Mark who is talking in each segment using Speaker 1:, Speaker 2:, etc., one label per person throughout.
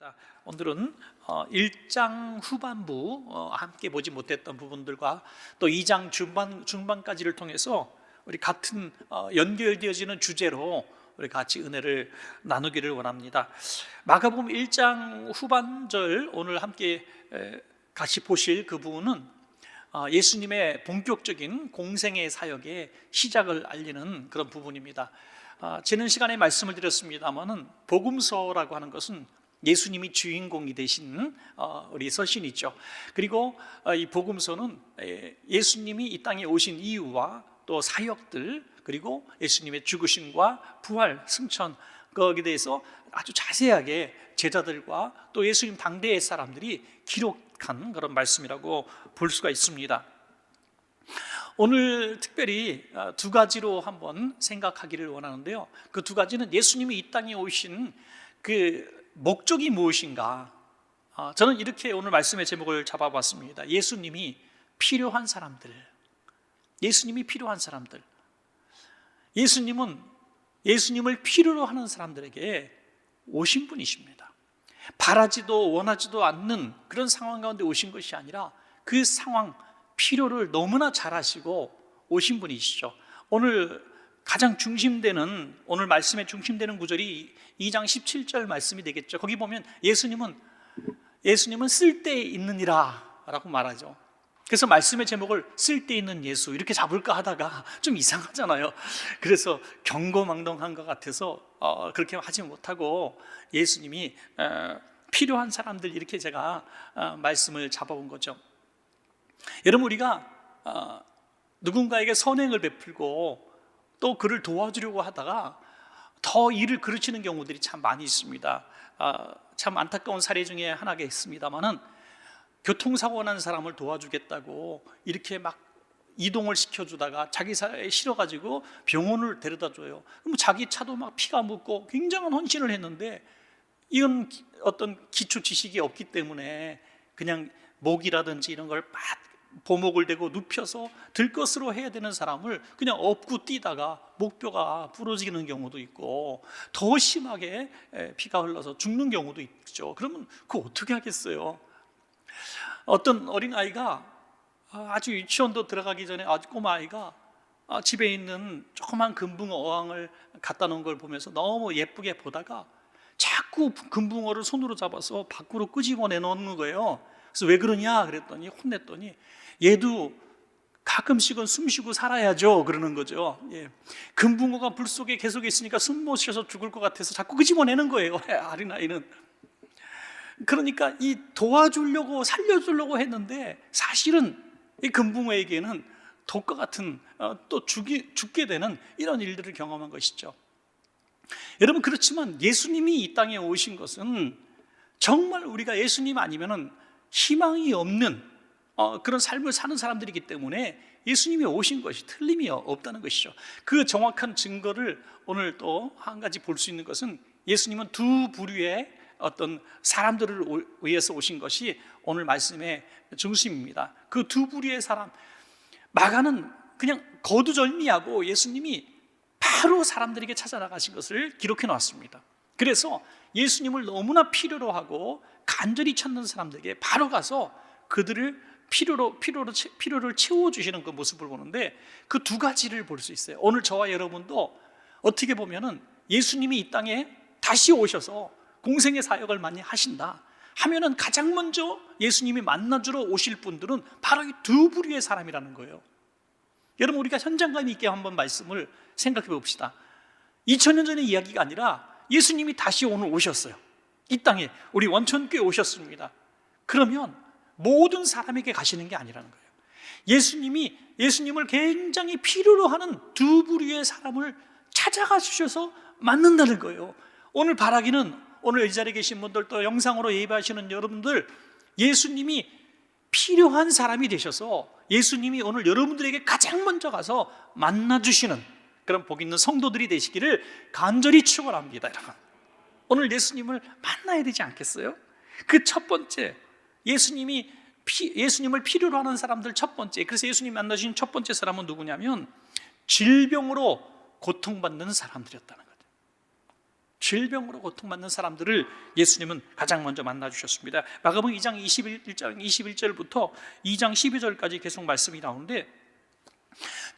Speaker 1: 있습니다. 오늘은 1장 후반부 함께 보지 못했던 부분들과 또 2장 중반까지를 통해서 우리 같은 연결되어지는 주제로 우리 같이 은혜를 나누기를 원합니다. 마가복음 1장 후반절 오늘 함께 같이 보실 그 부분은 예수님의 본격적인 공생의 사역의 시작을 알리는 그런 부분입니다. 지난 시간에 말씀을 드렸습니다마는 복음서라고 하는 것은 예수님이 주인공이 되신 우리 서신이죠. 그리고 이 복음서는 예수님이 이 땅에 오신 이유와 또 사역들, 그리고 예수님의 죽으심과 부활, 승천, 거기에 대해서 아주 자세하게 제자들과 또 예수님 당대의 사람들이 기록한 그런 말씀이라고 볼 수가 있습니다. 오늘 특별히 두 가지로 한번 생각하기를 원하는데요. 그 두 가지는 예수님이 이 땅에 오신 그 목적이 무엇인가. 저는 이렇게 오늘 말씀의 제목을 잡아봤습니다. 예수님이 필요한 사람들. 예수님이 필요한 사람들. 예수님은 예수님을 필요로 하는 사람들에게 오신 분이십니다. 바라지도 원하지도 않는 그런 상황 가운데 오신 것이 아니라 그 상황, 필요를 너무나 잘 아시고 오신 분이시죠. 오늘 가장 중심되는, 오늘 말씀의 중심되는 구절이 2장 17절 말씀이 되겠죠. 거기 보면 예수님은 쓸데 있느니라 라고 말하죠. 그래서 말씀의 제목을 쓸데 있는 예수 이렇게 잡을까 하다가 좀 이상하잖아요. 그래서 경거망동한 것 같아서 그렇게 하지 못하고 예수님이 필요한 사람들 이렇게 제가 말씀을 잡아본 거죠. 여러분, 우리가 누군가에게 선행을 베풀고 또 그를 도와주려고 하다가 더 일을 그르치는 경우들이 참 많이 있습니다. 참 안타까운 사례 중에 하나가 있습니다만은 교통사고 난 사람을 도와주겠다고 이렇게 막 이동을 시켜주다가 자기 차에 실어가지고 병원을 데려다 줘요. 그럼 자기 차도 막 피가 묻고 굉장한 헌신을 했는데 이건 어떤 기초 지식이 없기 때문에 그냥 목이라든지 이런 걸 막 보목을 대고 눕혀서 들것으로 해야 되는 사람을 그냥 업고 뛰다가 목뼈가 부러지는 경우도 있고 더 심하게 피가 흘러서 죽는 경우도 있죠. 그러면 그거 어떻게 하겠어요? 어떤 어린아이가 아주 유치원도 들어가기 전에 아주 꼬마아이가 집에 있는 조그만 금붕어 어항을 갖다 놓은 걸 보면서 너무 예쁘게 보다가 자꾸 금붕어를 손으로 잡아서 밖으로 끄집어 내놓는 거예요. 그래서 왜 그러냐 그랬더니 혼냈더니 얘도 가끔씩은 숨 쉬고 살아야죠 그러는 거죠. 금붕어가 불 속에 계속 있으니까 숨 못 쉬어서 죽을 것 같아서 자꾸 끄집어내는 거예요. 어린아이는. 그러니까 이 도와주려고 살려주려고 했는데 사실은 이 금붕어에게는 독과 같은 또 죽게 되는 이런 일들을 경험한 것이죠. 여러분, 그렇지만 예수님이 이 땅에 오신 것은 정말 우리가 예수님 아니면은 희망이 없는 그런 삶을 사는 사람들이기 때문에 예수님이 오신 것이 틀림이 없다는 것이죠. 그 정확한 증거를 오늘 또 한 가지 볼 수 있는 것은 예수님은 두 부류의 어떤 사람들을 위해서 오신 것이 오늘 말씀의 중심입니다. 그 두 부류의 사람, 마가는 그냥 거두절미하고 예수님이 바로 사람들에게 찾아나가신 것을 기록해 놨습니다. 그래서 예수님을 너무나 필요로 하고 간절히 찾는 사람들에게 바로 가서 그들을 필요를 채워주시는 그 모습을 보는데 그 두 가지를 볼 수 있어요. 오늘 저와 여러분도 어떻게 보면은 예수님이 이 땅에 다시 오셔서 공생의 사역을 많이 하신다 하면은 가장 먼저 예수님이 만나주러 오실 분들은 바로 이 두 부류의 사람이라는 거예요. 여러분, 우리가 현장감 있게 한번 말씀을 생각해 봅시다. 2000년 전의 이야기가 아니라 예수님이 다시 오늘 오셨어요. 이 땅에 우리 원천교회 오셨습니다. 그러면 모든 사람에게 가시는 게 아니라는 거예요. 예수님을 굉장히 필요로 하는 두 부류의 사람을 찾아가 주셔서 만난다는 거예요. 오늘 바라기는 오늘 이 자리에 계신 분들 또 영상으로 예배하시는 여러분들, 예수님이 필요한 사람이 되셔서 예수님이 오늘 여러분들에게 가장 먼저 가서 만나주시는 그런 복 있는 성도들이 되시기를 간절히 축원합니다. 여러분, 오늘 예수님을 만나야 되지 않겠어요? 그 첫 번째, 예수님을 필요로 하는 사람들 첫 번째, 그래서 예수님 만나신 첫 번째 사람은 누구냐면 질병으로 고통받는 사람들이었다는 거죠. 질병으로 고통받는 사람들을 예수님은 가장 먼저 만나주셨습니다. 마가복음 2장 21절부터 2장 12절까지 계속 말씀이 나오는데,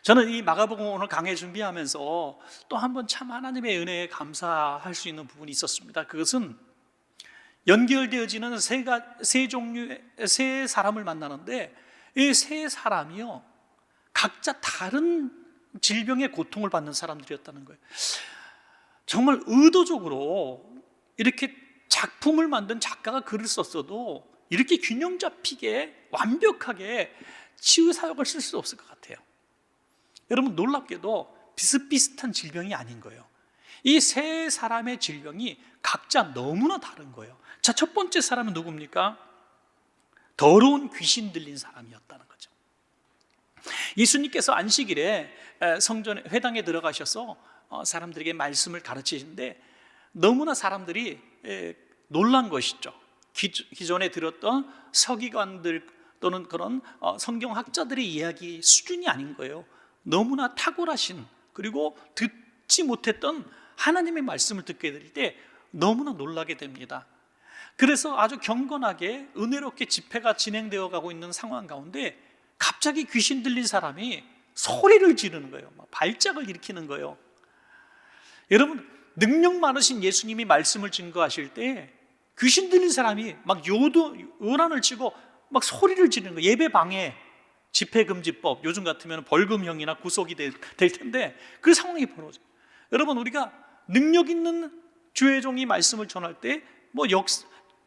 Speaker 1: 저는 이 마가복음 오늘 강해 준비하면서 또 한 번 참 하나님의 은혜에 감사할 수 있는 부분이 있었습니다. 그것은 연결되어지는 세 종류의 세 사람을 만나는데, 이 세 사람이요 각자 다른 질병의 고통을 받는 사람들이었다는 거예요. 정말 의도적으로 이렇게 작품을 만든 작가가 글을 썼어도 이렇게 균형 잡히게 완벽하게 치유 사역을 쓸 수 없을 것 같아요. 여러분, 놀랍게도 비슷비슷한 질병이 아닌 거예요. 이 세 사람의 질병이 각자 너무나 다른 거예요. 자, 첫 번째 사람은 누굽니까? 더러운 귀신 들린 사람이었다는 거죠. 예수님께서 안식일에 성전에 회당에 들어가셔서 사람들에게 말씀을 가르치시는데, 너무나 사람들이 놀란 것이죠. 기존에 들었던 서기관들 또는 그런 성경학자들의 이야기 수준이 아닌 거예요. 너무나 탁월하신, 그리고 듣지 못했던 하나님의 말씀을 듣게 될 때 너무나 놀라게 됩니다. 그래서 아주 경건하게 은혜롭게 집회가 진행되어 가고 있는 상황 가운데 갑자기 귀신 들린 사람이 소리를 지르는 거예요. 막 발작을 일으키는 거예요. 여러분, 능력 많으신 예수님이 말씀을 증거하실 때 귀신 들린 사람이 막 요란을 치고 막 소리를 지르는 거예요. 예배 방해, 집회금지법, 요즘 같으면 벌금형이나 구속이 될 텐데 그 상황이 벌어져요. 여러분, 우리가 능력 있는 주의 종이 말씀을 전할 때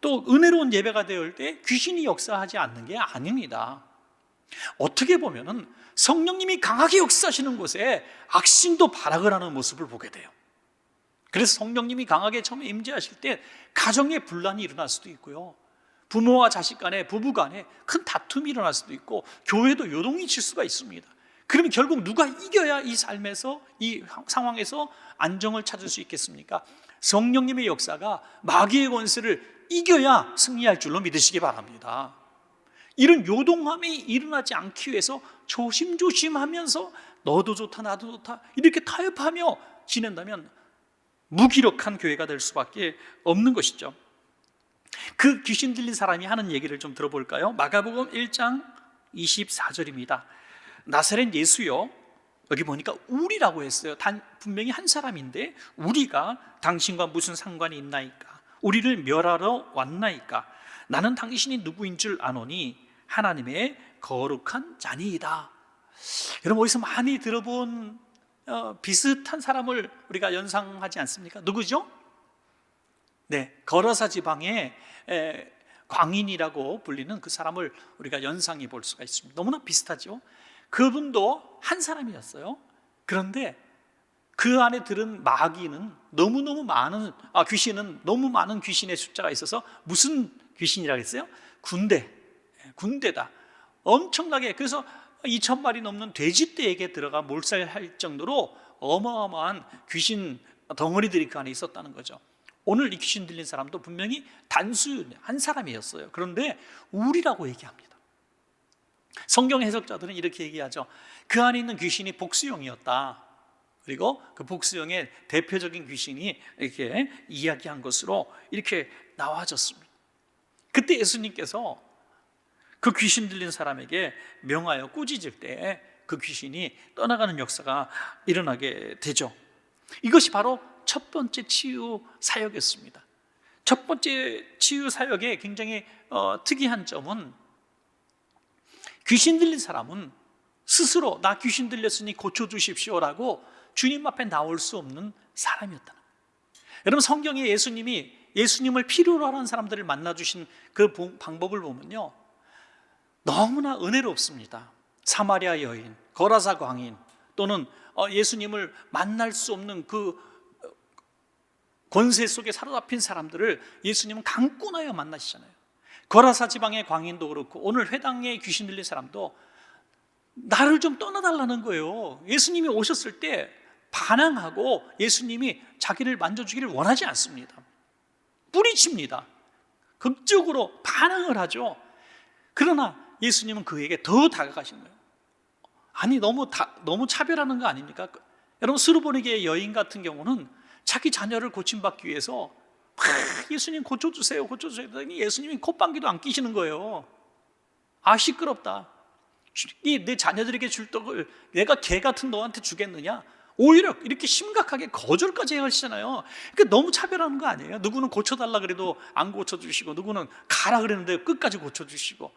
Speaker 1: 또 은혜로운 예배가 되어 올 때 귀신이 역사하지 않는 게 아닙니다. 어떻게 보면은 성령님이 강하게 역사하시는 곳에 악신도 발악을 하는 모습을 보게 돼요. 그래서 성령님이 강하게 처음에 임재하실 때 가정에 분란이 일어날 수도 있고요, 부모와 자식 간에, 부부 간에 큰 다툼이 일어날 수도 있고, 교회도 요동이 칠 수가 있습니다. 그러면 결국 누가 이겨야 이 삶에서, 이 상황에서 안정을 찾을 수 있겠습니까? 성령님의 역사가 마귀의 권세를 이겨야 승리할 줄로 믿으시기 바랍니다. 이런 요동함이 일어나지 않기 위해서 조심조심하면서 너도 좋다 나도 좋다 이렇게 타협하며 지낸다면 무기력한 교회가 될 수밖에 없는 것이죠. 그 귀신 들린 사람이 하는 얘기를 좀 들어볼까요? 마가복음 1장 24절입니다. 나사렛 예수여, 여기 보니까 우리라고 했어요. 분명히 한 사람인데, 우리가 당신과 무슨 상관이 있나이까? 우리를 멸하러 왔나이까? 나는 당신이 누구인 줄 아노니 하나님의 거룩한 자니이다. 여러분, 어디서 많이 들어본 비슷한 사람을 우리가 연상하지 않습니까? 누구죠? 네, 거라사 지방의 광인이라고 불리는 그 사람을 우리가 연상해 볼 수가 있습니다. 너무나 비슷하죠? 그분도 한 사람이었어요. 그런데 그 안에 들은 마귀는 너무너무 많은, 귀신은 너무 많은 귀신의 숫자가 있어서 무슨 귀신이라고 했어요? 군대다. 엄청나게, 그래서 2,000마리 넘는 돼지떼에게 들어가 몰살할 정도로 어마어마한 귀신 덩어리들이 그 안에 있었다는 거죠. 오늘 이 귀신 들린 사람도 분명히 단수 한 사람이었어요. 그런데 우리라고 얘기합니다. 성경 해석자들은 이렇게 얘기하죠. 그 안에 있는 귀신이 복수형이었다. 그리고 그 복수형의 대표적인 귀신이 이렇게 이야기한 것으로 이렇게 나와졌습니다. 그때 예수님께서 그 귀신 들린 사람에게 명하여 꾸짖을 때 그 귀신이 떠나가는 역사가 일어나게 되죠. 이것이 바로 첫 번째 치유 사역이었습니다. 첫 번째 치유 사역의 굉장히 특이한 점은, 귀신 들린 사람은 스스로 나 귀신 들렸으니 고쳐주십시오라고 주님 앞에 나올 수 없는 사람이었다는 거예요. 여러분, 성경에 예수님을 필요로 하는 사람들을 만나주신 그 방법을 보면요, 너무나 은혜롭습니다. 사마리아 여인, 거라사 광인, 또는 예수님을 만날 수 없는 그 권세 속에 사로잡힌 사람들을 예수님은 강권하여 만나시잖아요. 거라사 지방의 광인도 그렇고, 오늘 회당에 귀신 들린 사람도 나를 좀 떠나달라는 거예요. 예수님이 오셨을 때 반항하고 예수님이 자기를 만져주기를 원하지 않습니다. 뿌리칩니다. 극적으로 반항을 하죠. 그러나 예수님은 그에게 더 다가가신 거예요. 아니, 너무 차별하는 거 아닙니까? 여러분, 스루보니게의 여인 같은 경우는 자기 자녀를 고침받기 위해서 막 예수님 고쳐주세요, 고쳐주세요 하더니 예수님이 콧방귀도 안 끼시는 거예요. 아, 시끄럽다. 내 자녀들에게 줄 떡을 내가 개 같은 너한테 주겠느냐? 오히려 이렇게 심각하게 거절까지 하시잖아요. 그러니까 너무 차별하는 거 아니에요? 누구는 고쳐달라 그래도 안 고쳐주시고, 누구는 가라 그랬는데 끝까지 고쳐주시고.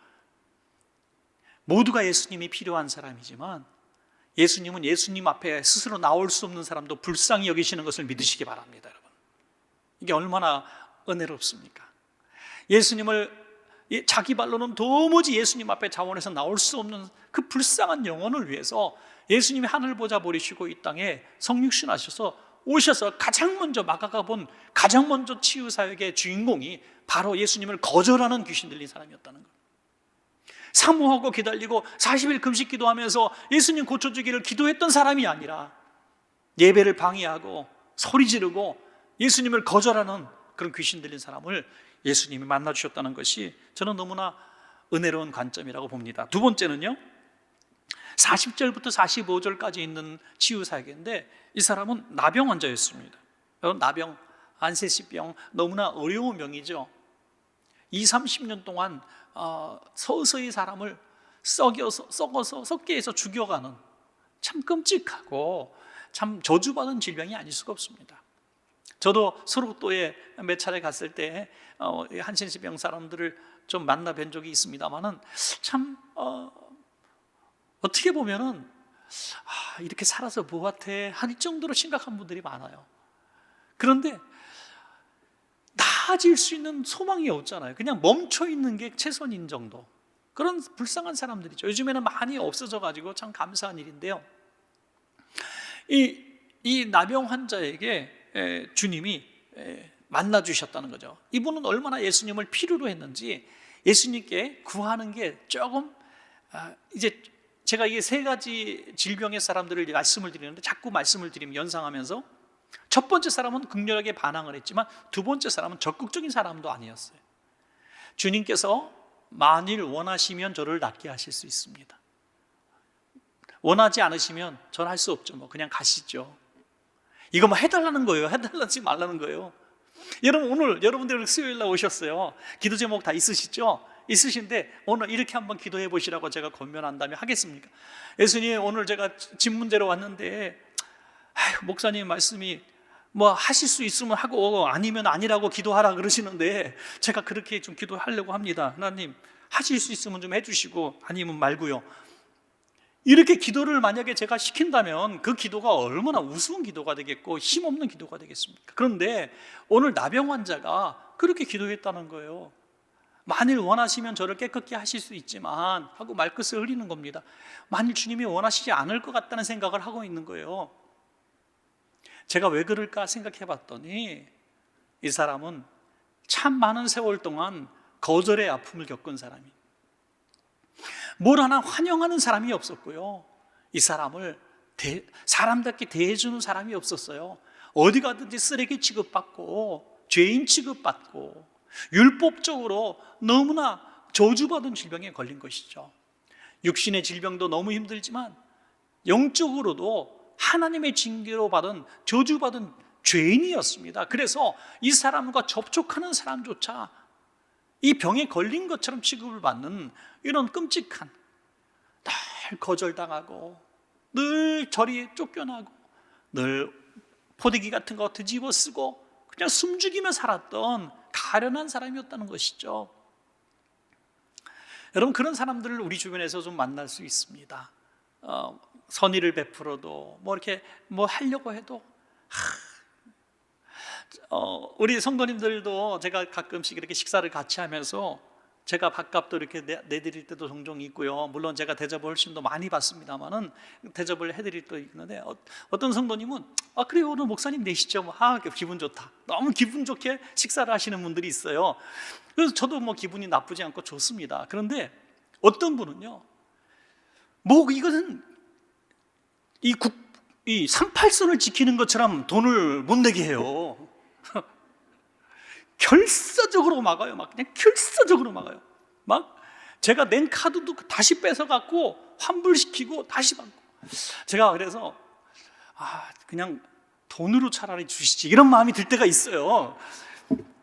Speaker 1: 모두가 예수님이 필요한 사람이지만 예수님은 예수님 앞에 스스로 나올 수 없는 사람도 불쌍히 여기시는 것을 믿으시기 바랍니다, 여러분. 이게 얼마나 은혜롭습니까? 예수님을 자기 발로는 도무지 예수님 앞에 자원해서 나올 수 없는 그 불쌍한 영혼을 위해서 예수님이 하늘 보좌 버리시고 이 땅에 성육신 하셔서 오셔서 가장 먼저 막아가 본 가장 먼저 치유 사역의 주인공이 바로 예수님을 거절하는 귀신 들린 사람이었다는 것. 사모하고 기다리고 40일 금식 기도하면서 예수님 고쳐주기를 기도했던 사람이 아니라 예배를 방해하고 소리 지르고 예수님을 거절하는 그런 귀신 들린 사람을 예수님이 만나주셨다는 것이 저는 너무나 은혜로운 관점이라고 봅니다. 두 번째는요, 40절부터 45절까지 있는 치유 사역인데 이 사람은 나병 환자였습니다. 나병, 안세시병, 너무나 어려운 병이죠. 20-30년 동안 서서히 사람을 썩어서 썩게해서 죽여가는 참 끔찍하고 참 저주받은 질병이 아닐 수가 없습니다. 저도 소록도에 몇 차례 갔을 때 한센시병 사람들을 좀 만나 뵌 적이 있습니다만은 참 어떻게 보면은 이렇게 살아서 뭐하태 할 정도로 심각한 분들이 많아요. 그런데 나아질 수 있는 소망이 없잖아요. 그냥 멈춰 있는 게 최선인 정도. 그런 불쌍한 사람들이죠. 요즘에는 많이 없어져 가지고 참 감사한 일인데요. 이 나병 환자에게 주님이 만나 주셨다는 거죠. 이분은 얼마나 예수님을 필요로 했는지 예수님께 구하는 게 조금 이제 제가 이게 세 가지 질병의 사람들을 말씀을 드리는데 자꾸 말씀을 드리면 연상하면서 첫 번째 사람은 극렬하게 반항을 했지만 두 번째 사람은 적극적인 사람도 아니었어요. 주님께서 만일 원하시면 저를 낫게 하실 수 있습니다. 원하지 않으시면 저는 할 수 없죠. 뭐 그냥 가시죠. 이거 뭐 해달라는 거예요. 해달라지 말라는 거예요. 여러분, 오늘 여러분들 수요일 날 오셨어요. 기도 제목 다 있으시죠? 있으신데 오늘 이렇게 한번 기도해 보시라고 제가 권면한다면 하겠습니까? 예수님, 오늘 제가 집 문제로 왔는데 목사님 말씀이 뭐 하실 수 있으면 하고 아니면 아니라고 기도하라 그러시는데 제가 그렇게 좀 기도하려고 합니다. 하나님, 하실 수 있으면 좀 해주시고 아니면 말고요. 이렇게 기도를 만약에 제가 시킨다면 그 기도가 얼마나 우스운 기도가 되겠고 힘없는 기도가 되겠습니까? 그런데 오늘 나병 환자가 그렇게 기도했다는 거예요. 만일 원하시면 저를 깨끗게 하실 수 있지만 하고 말끝을 흐리는 겁니다. 만일 주님이 원하시지 않을 것 같다는 생각을 하고 있는 거예요. 제가 왜 그럴까 생각해 봤더니 이 사람은 참 많은 세월 동안 거절의 아픔을 겪은 사람이, 뭘 하나 환영하는 사람이 없었고요. 이 사람을 사람답게 대해주는 사람이 없었어요. 어디 가든지 쓰레기 취급받고 죄인 취급받고 율법적으로 너무나 저주받은 질병에 걸린 것이죠. 육신의 질병도 너무 힘들지만 영적으로도 하나님의 징계로 받은 저주받은 죄인이었습니다. 그래서 이 사람과 접촉하는 사람조차 이 병에 걸린 것처럼 취급을 받는 이런 끔찍한, 늘 거절당하고 늘 저리 쫓겨나고 늘 포대기 같은 거 뒤집어 쓰고 그냥 숨죽이며 살았던 가련한 사람이었다는 것이죠. 여러분, 그런 사람들을 우리 주변에서 좀 만날 수 있습니다. 선의를 베풀어도 뭐 이렇게 뭐 하려고 해도 우리 성도님들도 제가 가끔씩 이렇게 식사를 같이 하면서 제가 밥값도 이렇게 내드릴 때도 종종 있고요. 물론 제가 대접을 훨씬 더 많이 받습니다만은 대접을 해드릴 때도 있는데 어떤 성도님은 그래요, 오늘 목사님 내시죠. 뭐 기분 좋다. 너무 기분 좋게 식사를 하시는 분들이 있어요. 그래서 저도 뭐 기분이 나쁘지 않고 좋습니다. 그런데 어떤 분은요, 뭐 이것은 이 38선을 지키는 것처럼 돈을 못 내게 해요. 결사적으로 막아요. 막 그냥 결사적으로 막아요. 막 제가 낸 카드도 다시 뺏어갖고 환불시키고 다시 받고. 제가 그래서 그냥 돈으로 차라리 주시지, 이런 마음이 들 때가 있어요.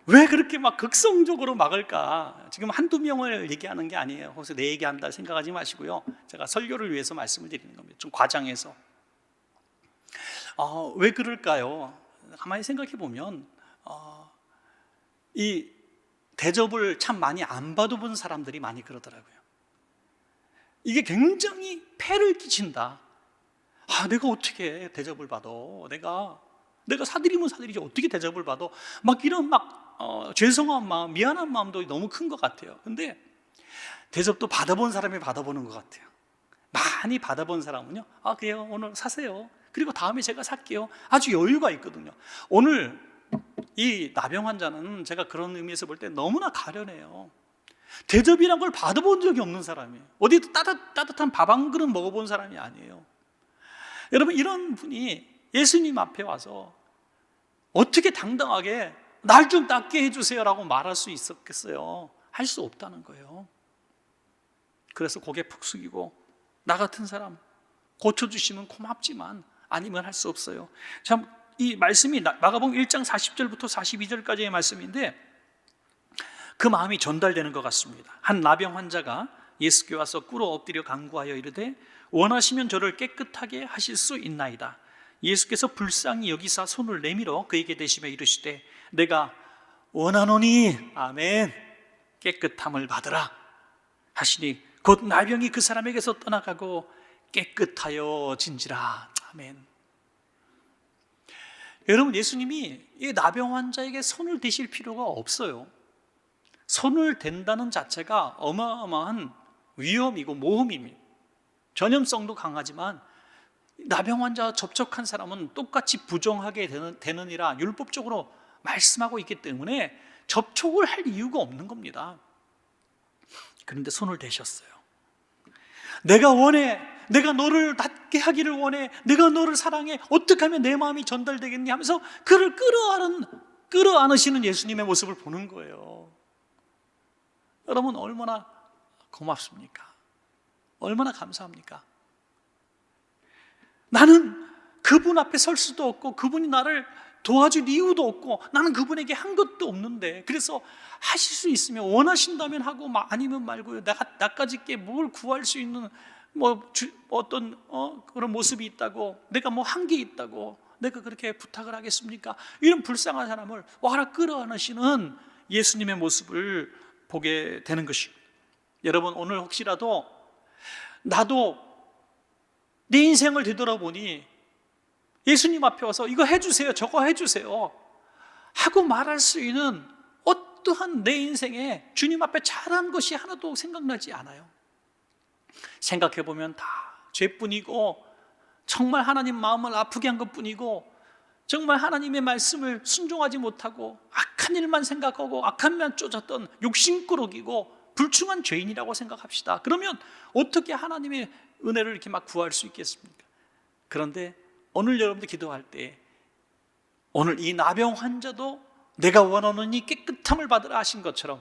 Speaker 1: 왜 그렇게 막 극성적으로 막을까? 지금 한두 명을 얘기하는 게 아니에요. 거기서 내 얘기한다 생각하지 마시고요. 제가 설교를 위해서 말씀을 드리는 겁니다. 좀 과장해서. 왜 그럴까요? 가만히 생각해 보면 이 대접을 참 많이 안 받아본 사람들이 많이 그러더라고요. 이게 굉장히 폐를 끼친다. 내가 어떻게 대접을 받아? 내가 사드리면 사드리지 어떻게 대접을 받아? 막 이런 죄송한 마음, 미안한 마음도 너무 큰 것 같아요. 근데 대접도 받아본 사람이 받아보는 것 같아요. 많이 받아본 사람은요, 그래요, 오늘 사세요. 그리고 다음에 제가 살게요. 아주 여유가 있거든요. 오늘 이 나병 환자는 제가 그런 의미에서 볼 때 너무나 가련해요. 대접이란 걸 받아본 적이 없는 사람이에요. 어디 따뜻한 밥 한 그릇 먹어본 사람이 아니에요. 여러분, 이런 분이 예수님 앞에 와서 어떻게 당당하게 날 좀 낫게 해주세요라고 말할 수 있었겠어요? 할 수 없다는 거예요. 그래서 고개 푹 숙이고, 나 같은 사람 고쳐주시면 고맙지만 아니면 할 수 없어요. 참, 이 말씀이 마가복음 1장 40절부터 42절까지의 말씀인데 그 마음이 전달되는 것 같습니다. 한 나병 환자가 예수께 와서 꿇어 엎드려 간구하여 이르되 원하시면 저를 깨끗하게 하실 수 있나이다. 예수께서 불쌍히 여기사 손을 내밀어 그에게 대시며 이르시되 내가 원하노니, 아멘, 깨끗함을 받으라 하시니 곧 나병이 그 사람에게서 떠나가고 깨끗하여 진지라. 아멘. 여러분, 예수님이 이 나병 환자에게 손을 대실 필요가 없어요. 손을 댄다는 자체가 어마어마한 위험이고 모험입니다. 전염성도 강하지만 나병 환자와 접촉한 사람은 똑같이 부정하게 되느니라 율법적으로 말씀하고 있기 때문에 접촉을 할 이유가 없는 겁니다. 그런데 손을 대셨어요. 내가 원해, 내가 너를 낫게 하기를 원해, 내가 너를 사랑해, 어떻게 하면 내 마음이 전달되겠니 하면서 그를 끌어안으시는 예수님의 모습을 보는 거예요. 여러분, 얼마나 고맙습니까? 얼마나 감사합니까? 나는 그분 앞에 설 수도 없고 그분이 나를 도와줄 이유도 없고 나는 그분에게 한 것도 없는데, 그래서 하실 수 있으면 원하신다면 하고 아니면 말고요. 나까지 뭘 구할 수 있는 어떤 그런 모습이 있다고, 내가 한 게 있다고 내가 그렇게 부탁을 하겠습니까? 이런 불쌍한 사람을 와라 끌어안으시는 예수님의 모습을 보게 되는 것입니다. 여러분, 오늘 혹시라도 나도 내 인생을 되돌아보니 예수님 앞에 와서 이거 해주세요, 저거 해주세요 하고 말할 수 있는 어떠한 내 인생에 주님 앞에 잘한 것이 하나도 생각나지 않아요. 생각해보면 다 죄뿐이고 정말 하나님 마음을 아프게 한 것뿐이고 정말 하나님의 말씀을 순종하지 못하고 악한 일만 생각하고 악한 일만 쫓았던 욕심꾸러기고 불충한 죄인이라고 생각합시다. 그러면 어떻게 하나님의 은혜를 이렇게 구할 수 있겠습니까? 그런데 오늘 여러분들 기도할 때 오늘 이 나병 환자도 내가 원하는 이 깨끗함을 받으라 하신 것처럼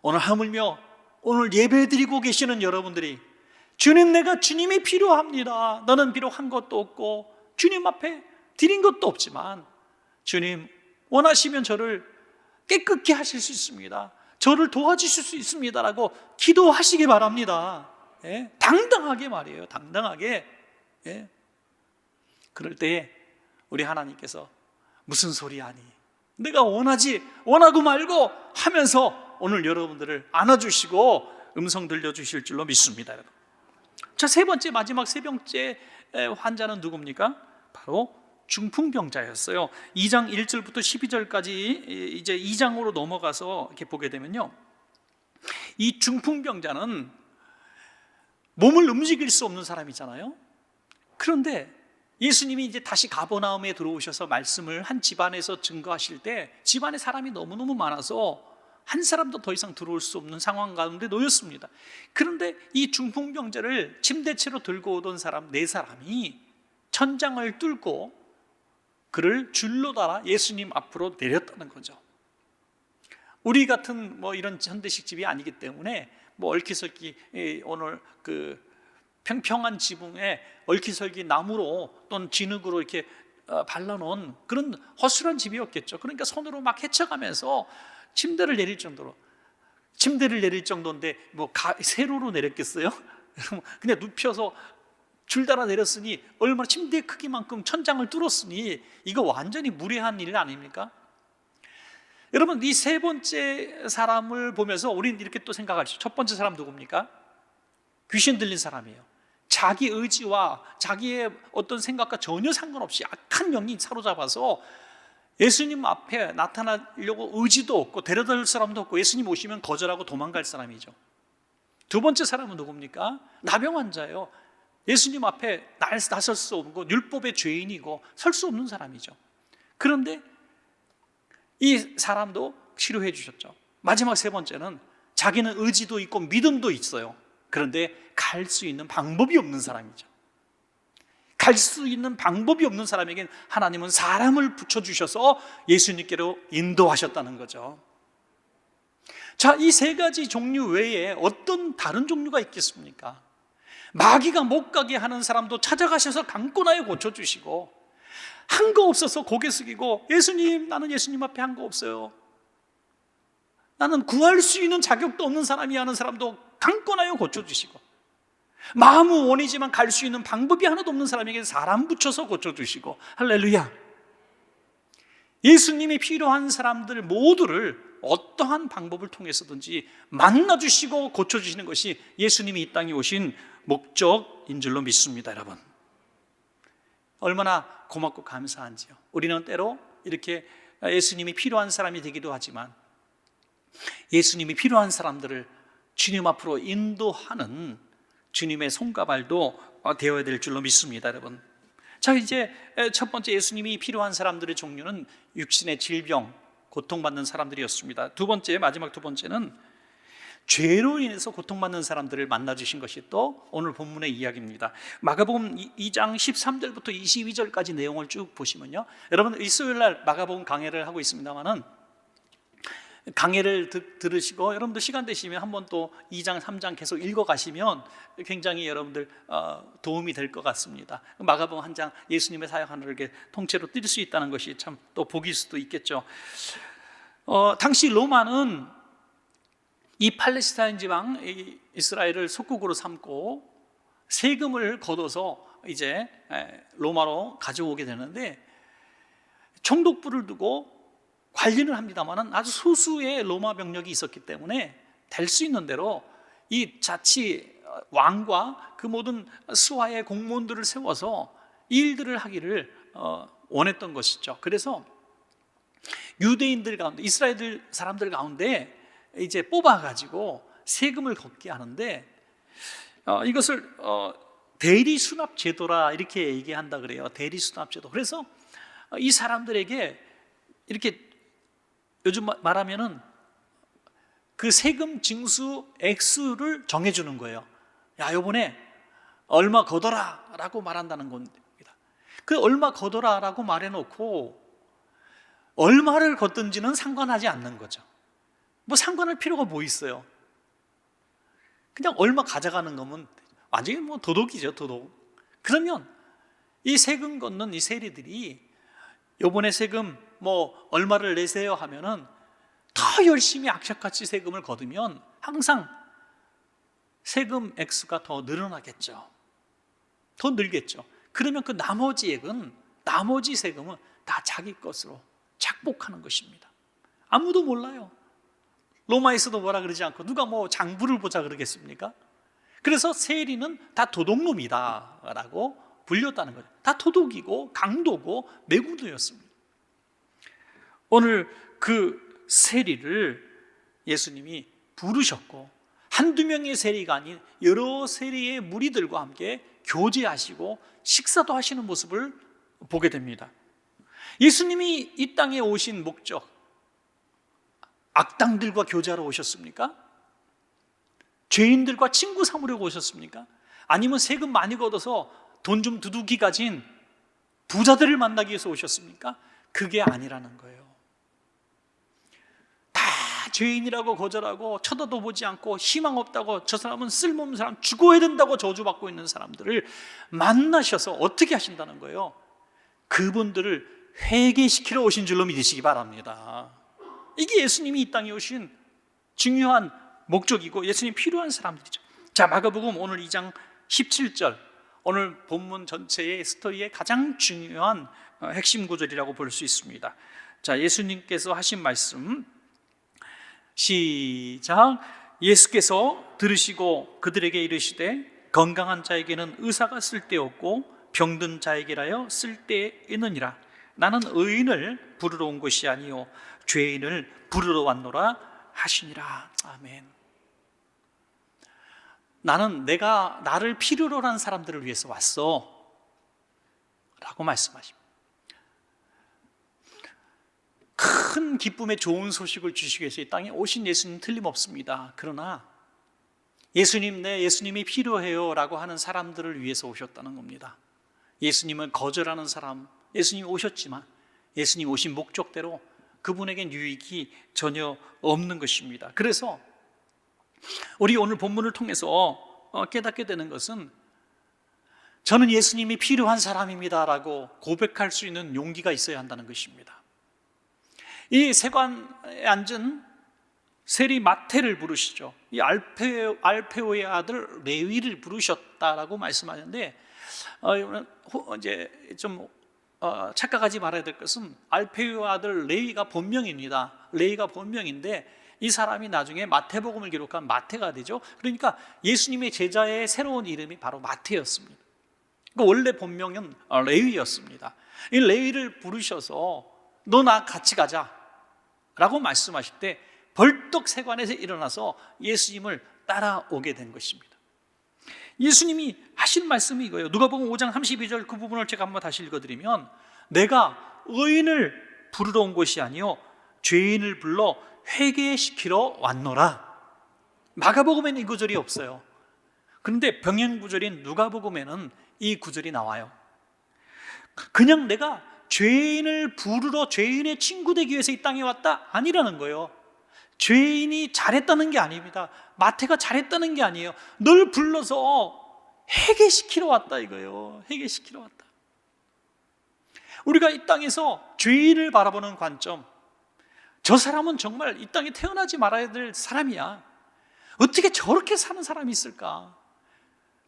Speaker 1: 오늘 하물며 오늘 예배드리고 계시는 여러분들이 주님, 내가 주님이 필요합니다. 너는 비록 한 것도 없고 주님 앞에 드린 것도 없지만 주님 원하시면 저를 깨끗게 하실 수 있습니다. 저를 도와주실 수 있습니다 라고 기도하시기 바랍니다. 예? 당당하게 말이에요. 당당하게. 예? 그럴 때 우리 하나님께서 무슨 소리 하니? 내가 원하고 말고 하면서 오늘 여러분들을 안아주시고 음성 들려주실 줄로 믿습니다. 여러분. 자, 세 번째, 마지막 세 번째 환자는 누굽니까? 바로 중풍병자였어요. 2장 1절부터 12절까지 이제 2장으로 넘어가서 이렇게 보게 되면요, 이 중풍병자는 몸을 움직일 수 없는 사람이잖아요. 그런데 예수님이 이제 다시 가버나움에 들어오셔서 말씀을 한 집안에서 증거하실 때 집안에 사람이 너무너무 많아서 한 사람도 더 이상 들어올 수 없는 상황 가운데 놓였습니다. 그런데 이 중풍병자를 침대채로 들고 오던 사람 4사람이 천장을 뚫고 그를 줄로 달아 예수님 앞으로 내렸다는 거죠. 우리 같은 이런 현대식 집이 아니기 때문에 얼키설키 오늘 그 평평한 지붕에 얼키설키 나무로 또는 진흙으로 이렇게 발라놓은 그런 허술한 집이었겠죠. 그러니까 손으로 막 헤쳐가면서 침대를 내릴 정도인데 뭐 세로로 내렸겠어요? 그냥 눕혀서 줄 달아 내렸으니 얼마나 침대 크기만큼 천장을 뚫었으니 이거 완전히 무례한 일 아닙니까? 여러분, 이 세 번째 사람을 보면서 우리는 이렇게 또 생각할 수 있어요. 첫 번째 사람 누굽니까? 귀신 들린 사람이에요. 자기 의지와 자기의 어떤 생각과 전혀 상관없이 악한 영이 사로잡아서 예수님 앞에 나타나려고 의지도 없고 데려다 줄 사람도 없고 예수님 오시면 거절하고 도망갈 사람이죠. 두 번째 사람은 누굽니까? 나병 환자예요. 예수님 앞에 나설 수 없고 율법의 죄인이고 설 수 없는 사람이죠. 그런데 이 사람도 치료해 주셨죠. 마지막 세 번째는 자기는 의지도 있고 믿음도 있어요. 그런데 갈 수 있는 방법이 없는 사람이죠. 갈 수 있는 방법이 없는 사람에겐 하나님은 사람을 붙여주셔서 예수님께로 인도하셨다는 거죠. 자, 이 세 가지 종류 외에 어떤 다른 종류가 있겠습니까? 마귀가 못 가게 하는 사람도 찾아가셔서 강권하여 고쳐주시고, 한 거 없어서 고개 숙이고 예수님, 나는 예수님 앞에 한 거 없어요, 나는 구할 수 있는 자격도 없는 사람이 하는 사람도 강권하여 고쳐주시고, 마음은 원이지만 갈 수 있는 방법이 하나도 없는 사람에게 사람 붙여서 고쳐주시고, 할렐루야. 예수님이 필요한 사람들 모두를 어떠한 방법을 통해서든지 만나주시고 고쳐주시는 것이 예수님이 이 땅에 오신 목적인 줄로 믿습니다. 여러분, 얼마나 고맙고 감사한지요. 우리는 때로 이렇게 예수님이 필요한 사람이 되기도 하지만 예수님이 필요한 사람들을 주님 앞으로 인도하는 주님의 손과 발도 되어야 될 줄로 믿습니다. 여러분, 자, 이제 첫 번째 예수님이 필요한 사람들의 종류는 육신의 질병, 고통받는 사람들이었습니다. 두 번째, 마지막 두 번째는 죄로 인해서 고통받는 사람들을 만나주신 것이 또 오늘 본문의 이야기입니다. 마가복음 2장 13절부터 22절까지 내용을 쭉 보시면요, 여러분 일요일날 마가복음 강해를 하고 있습니다만은 강해를 들으시고 여러분들 시간 되시면 한번 또 2장 3장 계속 읽어가시면 굉장히 여러분들 도움이 될 것 같습니다. 마가복음 한 장 예수님의 사역 하나를 이렇게 통째로 뛸 수 있다는 것이 참 또 복일 수도 있겠죠. 당시 로마는 이 팔레스타인 지방 이스라엘을 속국으로 삼고 세금을 걷어서 이제 로마로 가져오게 되는데, 총독부를 두고 관리를 합니다만 아주 소수의 로마 병력이 있었기 때문에 될 수 있는 대로 이 자치 왕과 그 모든 수하의 공무원들을 세워서 이 일들을 하기를 원했던 것이죠. 그래서 유대인들 가운데, 이스라엘 사람들 가운데 이제 뽑아가지고 세금을 걷게 하는데, 이것을 대리수납 제도라 이렇게 얘기한다 그래요. 대리수납 제도. 그래서 이 사람들에게 이렇게 요즘 말하면은 그 세금 징수 액수를 정해주는 거예요. 야, 요번에 얼마 걷어라 라고 말한다는 겁니다. 그 얼마 걷어라 라고 말해놓고 얼마를 걷든지는 상관하지 않는 거죠. 뭐 상관할 필요가 뭐 있어요. 그냥 얼마 가져가는 거면 완전히 뭐 도둑이죠, 도둑. 그러면 이 세금 걷는 이 세리들이 요번에 세금 뭐 얼마를 내세요 하면은 더 열심히 악착같이 세금을 거두면 항상 세금 액수가 더 늘어나겠죠. 더 늘겠죠. 그러면 그 나머지 액은, 나머지 세금은 다 자기 것으로 착복하는 것입니다. 아무도 몰라요. 로마에서도 뭐라 그러지 않고 누가 뭐 장부를 보자 그러겠습니까? 그래서 세리는 다 도둑놈이다 라고 불렸다는 거죠. 다 도둑이고 강도고 매국노였습니다. 오늘 그 세리를 예수님이 부르셨고 한두 명의 세리가 아닌 여러 세리의 무리들과 함께 교제하시고 식사도 하시는 모습을 보게 됩니다. 예수님이 이 땅에 오신 목적, 악당들과 교제하러 오셨습니까? 죄인들과 친구 삼으려고 오셨습니까? 아니면 세금 많이 걷어서 돈 좀 두둑이 가진 부자들을 만나기 위해서 오셨습니까? 그게 아니라는 거예요. 다 죄인이라고 거절하고 쳐다도 보지 않고 희망 없다고, 저 사람은 쓸모없는 사람, 죽어야 된다고 저주받고 있는 사람들을 만나셔서 어떻게 하신다는 거예요? 그분들을 회개시키러 오신 줄로 믿으시기 바랍니다. 이게 예수님이 이 땅에 오신 중요한 목적이고 예수님이 필요한 사람들이죠. 자, 마가복음 오늘 2장 17절, 오늘 본문 전체의 스토리의 가장 중요한 핵심 구절이라고 볼 수 있습니다. 자, 예수님께서 하신 말씀 시작. 예수께서 들으시고 그들에게 이르시되 건강한 자에게는 의사가 쓸데없고 병든 자에게라여 쓸데있느니라. 나는 의인을 부르러 온 것이 아니요 죄인을 부르러 왔노라 하시니라. 아멘. 나는 내가 나를 필요로 하는 사람들을 위해서 왔어 라고 말씀하십니다. 큰 기쁨의 좋은 소식을 주시기 위해서 이 땅에 오신 예수님 틀림없습니다. 그러나 예수님이 필요해요 라고 하는 사람들을 위해서 오셨다는 겁니다. 예수님을 거절하는 사람, 예수님이 오셨지만 예수님 오신 목적대로 그분에겐 유익이 전혀 없는 것입니다. 그래서 우리 오늘 본문을 통해서 깨닫게 되는 것은 저는 예수님이 필요한 사람입니다 라고 고백할 수 있는 용기가 있어야 한다는 것입니다. 이 세관에 앉은 세리 마태를 부르시죠. 이 알페오의 아들 레위를 부르셨다라고 말씀하는데 이제 좀 착각하지 말아야 될 것은 알페오의 아들 레위가 본명입니다. 레위가 본명인데 이 사람이 나중에 마태복음을 기록한 마태가 되죠. 그러니까 예수님의 제자의 새로운 이름이 바로 마태였습니다. 원래 본명은 레위였습니다. 이 레위를 부르셔서 너 나 같이 가자 라고 말씀하실 때 벌떡 세관에서 일어나서 예수님을 따라오게 된 것입니다. 예수님이 하신 말씀이 이거예요. 누가복음 5장 32절 그 부분을 제가 한번 다시 읽어드리면 내가 의인을 부르러 온 것이 아니요 죄인을 불러 회개시키러 왔노라. 마가복음에는 이 구절이 없어요. 그런데 병행 구절인 누가복음에는 이 구절이 나와요. 그냥 내가 죄인을 부르러 죄인의 친구 되기 위해서 이 땅에 왔다? 아니라는 거예요. 죄인이 잘했다는 게 아닙니다. 마태가 잘했다는 게 아니에요. 널 불러서 회개시키러 왔다 이거예요. 회개시키러 왔다. 우리가 이 땅에서 죄인을 바라보는 관점, 저 사람은 정말 이 땅에 태어나지 말아야 될 사람이야. 어떻게 저렇게 사는 사람이 있을까?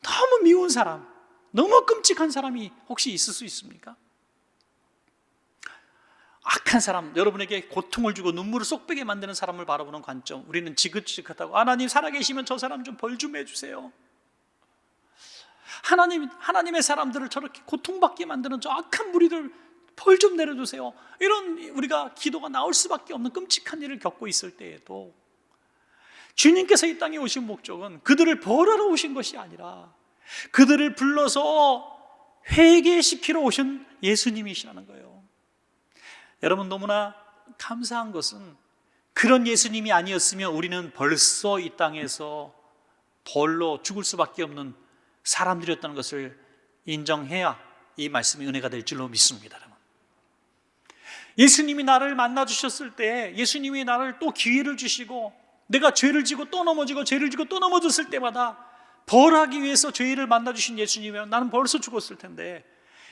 Speaker 1: 너무 미운 사람, 너무 끔찍한 사람이 혹시 있을 수 있습니까? 악한 사람, 여러분에게 고통을 주고 눈물을 쏙 빼게 만드는 사람을 바라보는 관점, 우리는 지긋지긋하고 하나님 살아계시면 저 사람 좀 벌 좀 해주세요. 하나님의 사람들을 저렇게 고통받게 만드는 저 악한 무리들 벌 좀 내려주세요. 이런 우리가 기도가 나올 수밖에 없는 끔찍한 일을 겪고 있을 때에도 주님께서 이 땅에 오신 목적은 그들을 벌하러 오신 것이 아니라 그들을 불러서 회개시키러 오신 예수님이시라는 거예요. 여러분, 너무나 감사한 것은 그런 예수님이 아니었으면 우리는 벌써 이 땅에서 벌로 죽을 수밖에 없는 사람들이었다는 것을 인정해야 이 말씀이 은혜가 될 줄로 믿습니다. 여러분, 예수님이 나를 만나 주셨을 때 예수님이 나를 또 기회를 주시고 내가 죄를 지고 또 넘어지고 죄를 지고 또 넘어졌을 때마다 벌하기 위해서 죄를 만나 주신 예수님이면 나는 벌써 죽었을 텐데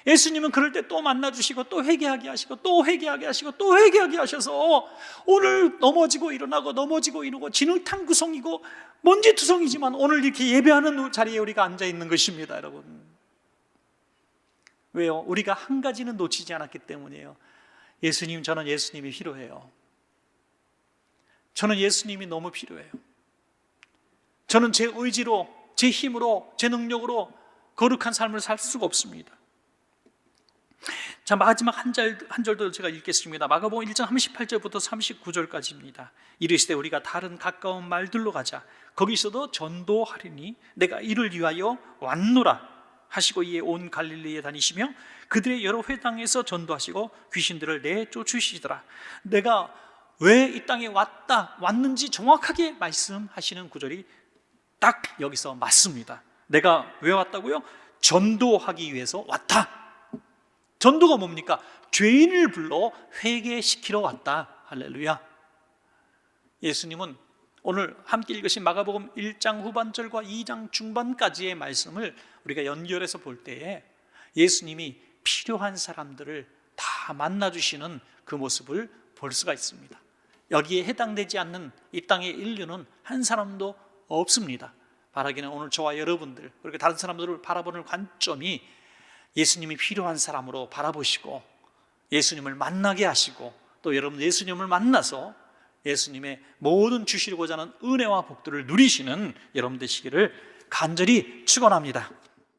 Speaker 1: 예수님은 그럴 때 또 만나 주시고 또 회개하게 하시고 또 회개하게 하시고 또 회개하게 하셔서 오늘 넘어지고 일어나고 넘어지고 이러고 진흙탕 구성이고 먼지투성이지만 오늘 이렇게 예배하는 자리에 우리가 앉아 있는 것입니다. 여러분, 왜요? 우리가 한 가지는 놓치지 않았기 때문이에요. 예수님, 저는 예수님이 필요해요. 저는 예수님이 너무 필요해요. 저는 제 의지로, 제 힘으로, 제 능력으로 거룩한 삶을 살 수가 없습니다. 자, 마지막 한 절도 제가 읽겠습니다. 마가복음 1장 38절부터 39절까지입니다. 이르시되 우리가 다른 가까운 말들로 가자. 거기서도 전도하리니 내가 이를 위하여 왔노라 하시고 이에 온 갈릴리에 다니시며 그들의 여러 회당에서 전도하시고 귀신들을 내쫓으시더라. 내가 왜 이 땅에 왔는지 정확하게 말씀하시는 구절이 딱 여기서 맞습니다. 내가 왜 왔다고요? 전도하기 위해서 왔다. 전도가 뭡니까? 죄인을 불러 회개시키러 왔다. 할렐루야. 예수님은 오늘 함께 읽으신 마가복음 1장 후반절과 2장 중반까지의 말씀을 우리가 연결해서 볼 때에 예수님이 필요한 사람들을 다 만나주시는 그 모습을 볼 수가 있습니다. 여기에 해당되지 않는 이 땅의 인류는 한 사람도 없습니다. 바라기는 오늘 저와 여러분들, 그리고 다른 사람들을 바라보는 관점이 예수님이 필요한 사람으로 바라보시고 예수님을 만나게 하시고, 또 여러분 예수님을 만나서 예수님의 모든 주시고자 하는 은혜와 복들을 누리시는 여러분 되시기를 간절히 축원합니다.